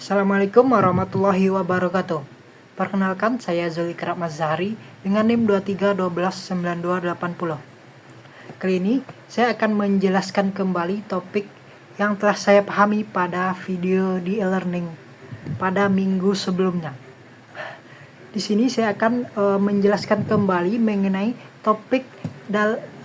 Assalamualaikum warahmatullahi wabarakatuh. Perkenalkan, saya Zulikra Mazhari dengan NIM 23129280. Kali ini saya akan menjelaskan kembali topik yang telah saya pahami pada video di e-learning pada minggu sebelumnya. Di sini saya akan menjelaskan kembali mengenai topik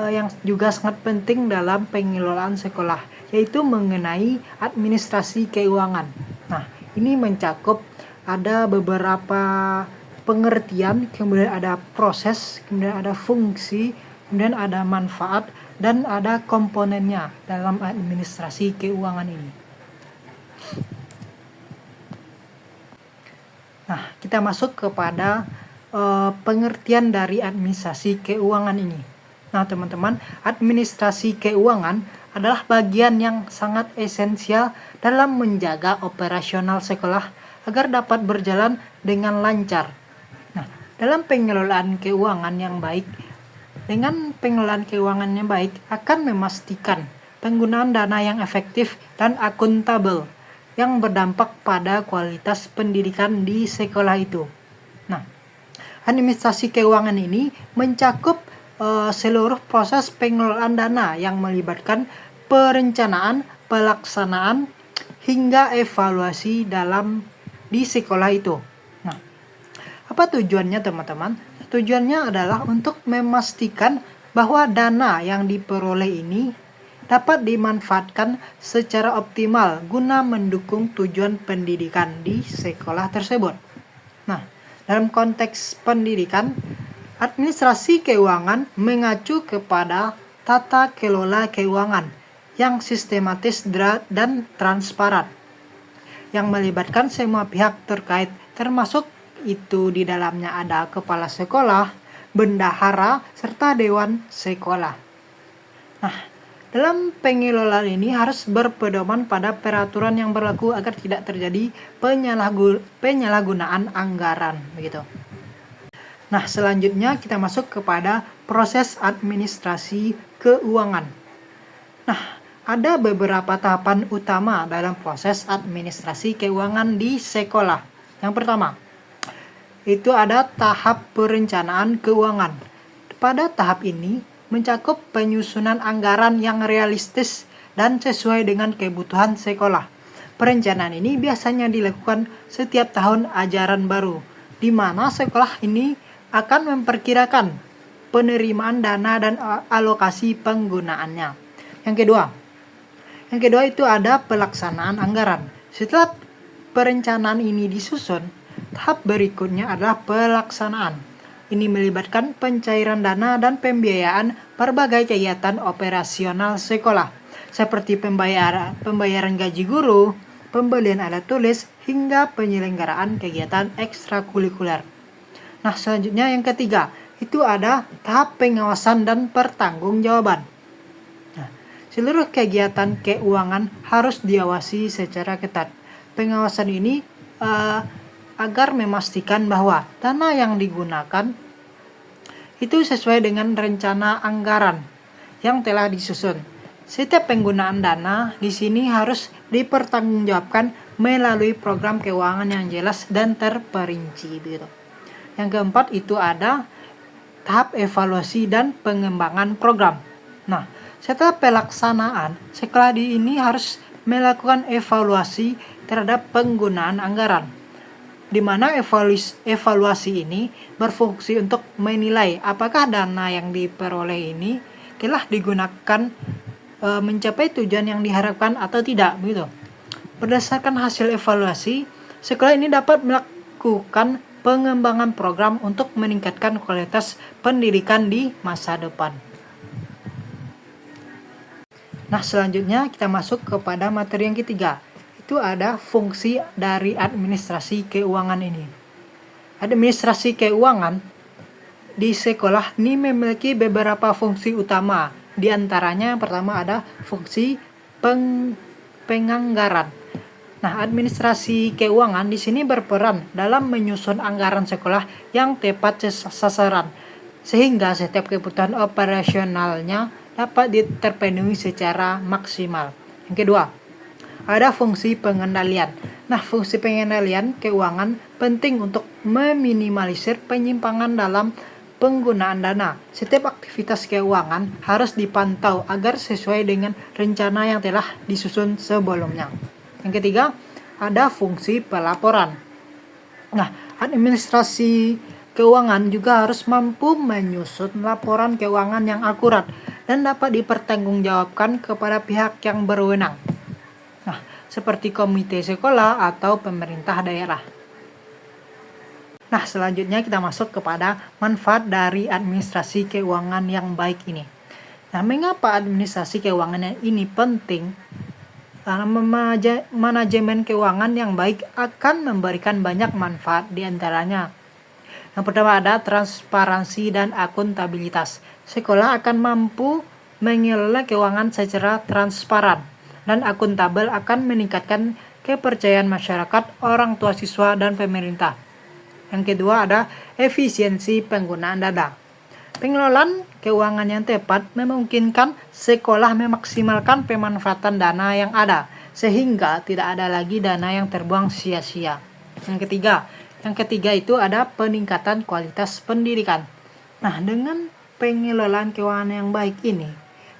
yang juga sangat penting dalam pengelolaan sekolah, yaitu mengenai administrasi keuangan. Nah, ini mencakup ada beberapa pengertian, kemudian ada proses, kemudian ada fungsi, kemudian ada manfaat, dan ada komponennya dalam administrasi keuangan ini. Nah, kita masuk kepada pengertian dari administrasi keuangan ini. Nah, teman-teman, administrasi keuangan adalah bagian yang sangat esensial dalam menjaga operasional sekolah agar dapat berjalan dengan lancar. Nah, dalam pengelolaan keuangan yang baik, akan memastikan penggunaan dana yang efektif dan akuntabel yang berdampak pada kualitas pendidikan di sekolah itu. Nah, administrasi keuangan ini mencakup seluruh proses pengelolaan dana yang melibatkan perencanaan, pelaksanaan, hingga evaluasi di sekolah itu. Nah, apa tujuannya, teman-teman? Tujuannya adalah untuk memastikan bahwa dana yang diperoleh ini dapat dimanfaatkan secara optimal guna mendukung tujuan pendidikan di sekolah tersebut. Nah, dalam konteks pendidikan, administrasi keuangan mengacu kepada tata kelola keuangan yang sistematis dan transparan, yang melibatkan semua pihak terkait, termasuk itu di dalamnya ada kepala sekolah, bendahara, serta dewan sekolah. Nah, dalam pengelolaan ini harus berpedoman pada peraturan yang berlaku agar tidak terjadi penyalahgunaan anggaran, begitu. Nah, selanjutnya kita masuk kepada proses administrasi keuangan. Nah, ada beberapa tahapan utama dalam proses administrasi keuangan di sekolah. Yang pertama, itu ada tahap perencanaan keuangan. Pada tahap ini mencakup penyusunan anggaran yang realistis dan sesuai dengan kebutuhan sekolah. Perencanaan ini biasanya dilakukan setiap tahun ajaran baru, di mana sekolah ini akan memperkirakan penerimaan dana dan alokasi penggunaannya. Yang kedua itu ada pelaksanaan anggaran. Setelah perencanaan ini disusun, tahap berikutnya adalah pelaksanaan. Ini melibatkan pencairan dana dan pembiayaan berbagai kegiatan operasional sekolah, seperti pembayaran gaji guru, pembelian alat tulis, hingga penyelenggaraan kegiatan ekstrakurikuler. Nah, selanjutnya yang ketiga, itu ada tahap pengawasan dan pertanggungjawaban. Nah, seluruh kegiatan keuangan harus diawasi secara ketat. Pengawasan ini agar memastikan bahwa dana yang digunakan itu sesuai dengan rencana anggaran yang telah disusun. Setiap penggunaan dana di sini harus dipertanggungjawabkan melalui program keuangan yang jelas dan terperinci, begitu. Yang keempat itu ada tahap evaluasi dan pengembangan program. Nah, setelah pelaksanaan, sekolah ini harus melakukan evaluasi terhadap penggunaan anggaran, di mana evaluasi ini berfungsi untuk menilai apakah dana yang diperoleh ini telah digunakan mencapai tujuan yang diharapkan atau tidak, begitu. Berdasarkan hasil evaluasi, sekolah ini dapat melakukan pengembangan program untuk meningkatkan kualitas pendidikan di masa depan. Nah, selanjutnya kita masuk kepada materi yang ketiga. Itu ada fungsi dari administrasi keuangan ini. Administrasi keuangan di sekolah ini memiliki beberapa fungsi utama. Di antaranya yang pertama ada fungsi penganggaran. Nah, administrasi keuangan di sini berperan dalam menyusun anggaran sekolah yang tepat sasaran, sehingga setiap kebutuhan operasionalnya dapat terpenuhi secara maksimal. Yang kedua, ada fungsi pengendalian. Nah, fungsi pengendalian keuangan penting untuk meminimalisir penyimpangan dalam penggunaan dana. Setiap aktivitas keuangan harus dipantau agar sesuai dengan rencana yang telah disusun sebelumnya. Yang ketiga, ada fungsi pelaporan. Nah, administrasi keuangan juga harus mampu menyusun laporan keuangan yang akurat dan dapat dipertanggungjawabkan kepada pihak yang berwenang. Nah, seperti komite sekolah atau pemerintah daerah. Nah, selanjutnya kita masuk kepada manfaat dari administrasi keuangan yang baik ini. Nah, mengapa administrasi keuangan ini penting? Karena manajemen keuangan yang baik akan memberikan banyak manfaat, di antaranya. Yang pertama ada transparansi dan akuntabilitas. Sekolah akan mampu mengelola keuangan secara transparan dan akuntabel, akan meningkatkan kepercayaan masyarakat, orang tua siswa, dan pemerintah. Yang kedua ada efisiensi penggunaan dana. Pengelolaan keuangan yang tepat memungkinkan sekolah memaksimalkan pemanfaatan dana yang ada, sehingga tidak ada lagi dana yang terbuang sia-sia. Yang ketiga itu ada peningkatan kualitas pendidikan. Nah, dengan pengelolaan keuangan yang baik ini,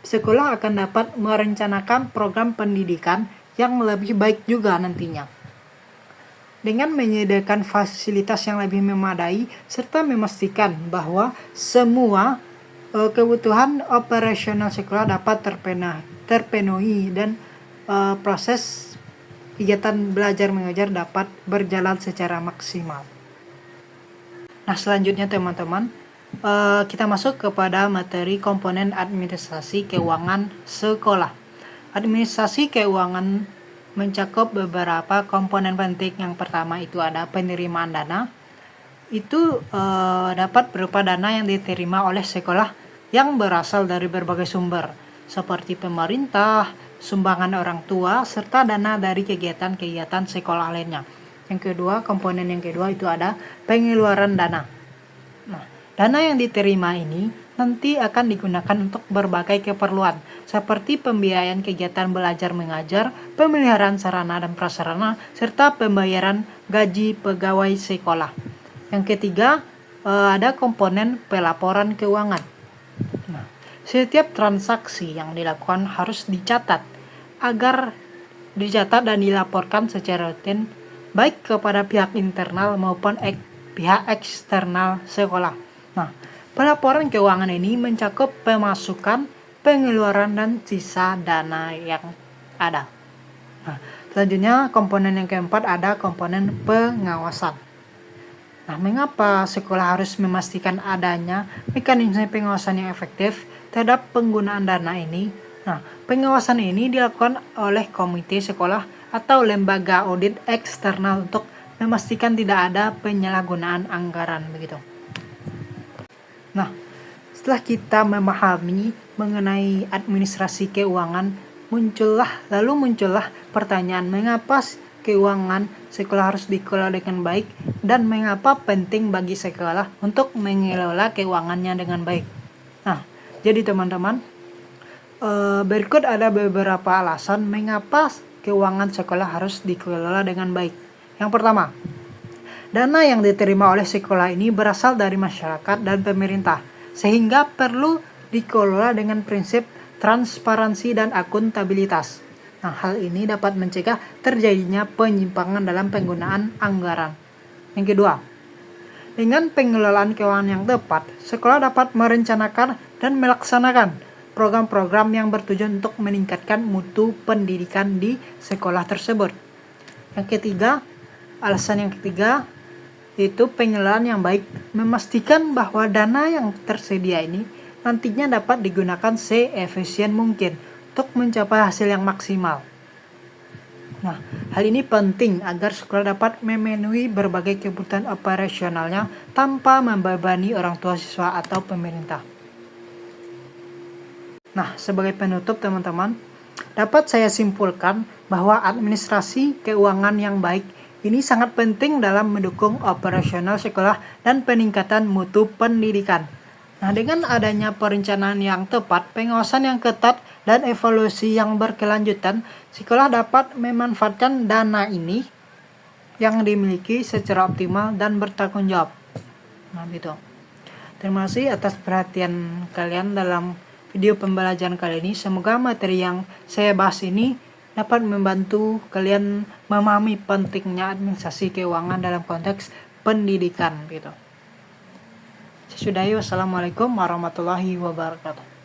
sekolah akan dapat merencanakan program pendidikan yang lebih baik juga nantinya. Dengan menyediakan fasilitas yang lebih memadai serta memastikan bahwa semua kebutuhan operasional sekolah dapat terpenuhi dan proses kegiatan belajar mengajar dapat berjalan secara maksimal. Nah, selanjutnya teman-teman, kita masuk kepada materi komponen administrasi keuangan sekolah. Administrasi keuangan mencakup beberapa komponen penting. Yang pertama itu ada penerimaan dana. Itu dapat berupa dana yang diterima oleh sekolah yang berasal dari berbagai sumber, seperti pemerintah, sumbangan orang tua, serta dana dari kegiatan-kegiatan sekolah lainnya. Komponen yang kedua itu ada pengeluaran dana. Nah, dana yang diterima ini nanti akan digunakan untuk berbagai keperluan, seperti pembiayaan kegiatan belajar mengajar, pemeliharaan sarana dan prasarana, serta pembayaran gaji pegawai sekolah. Yang ketiga, ada komponen pelaporan keuangan. Nah, setiap transaksi yang dilakukan harus dicatat dan dilaporkan secara rutin, baik kepada pihak internal maupun pihak eksternal sekolah. Nah, pelaporan keuangan ini mencakup pemasukan, pengeluaran, dan sisa dana yang ada. Nah, selanjutnya komponen yang keempat ada komponen pengawasan. Nah, mengapa sekolah harus memastikan adanya mekanisme pengawasan yang efektif terhadap penggunaan dana ini? Nah, pengawasan ini dilakukan oleh komite sekolah atau lembaga audit eksternal untuk memastikan tidak ada penyalahgunaan anggaran begitu. Nah, setelah kita memahami mengenai administrasi keuangan, muncullah pertanyaan mengapa keuangan sekolah harus dikelola dengan baik dan mengapa penting bagi sekolah untuk mengelola keuangannya dengan baik. Nah, jadi teman-teman, berikut ada beberapa alasan mengapa keuangan sekolah harus dikelola dengan baik. Yang pertama, dana yang diterima oleh sekolah ini berasal dari masyarakat dan pemerintah, sehingga perlu dikelola dengan prinsip transparansi dan akuntabilitas. Nah, hal ini dapat mencegah terjadinya penyimpangan dalam penggunaan anggaran. Yang kedua, dengan pengelolaan keuangan yang tepat, sekolah dapat merencanakan dan melaksanakan program-program yang bertujuan untuk meningkatkan mutu pendidikan di sekolah tersebut. Alasan yang ketiga yaitu pengelolaan yang baik, memastikan bahwa dana yang tersedia ini nantinya dapat digunakan seefisien mungkin untuk mencapai hasil yang maksimal. Nah, hal ini penting agar sekolah dapat memenuhi berbagai kebutuhan operasionalnya tanpa membebani orang tua siswa atau pemerintah. Nah, sebagai penutup teman-teman, dapat saya simpulkan bahwa administrasi keuangan yang baik ini sangat penting dalam mendukung operasional sekolah dan peningkatan mutu pendidikan. Nah, dengan adanya perencanaan yang tepat, pengawasan yang ketat, dan evaluasi yang berkelanjutan, sekolah dapat memanfaatkan dana ini yang dimiliki secara optimal dan bertanggung jawab. Nah, gitu. Terima kasih atas perhatian kalian dalam video pembelajaran kali ini. Semoga materi yang saya bahas ini dapat membantu kalian memahami pentingnya administrasi keuangan dalam konteks pendidikan, gitu. Sudahi, wassalamualaikum warahmatullahi wabarakatuh.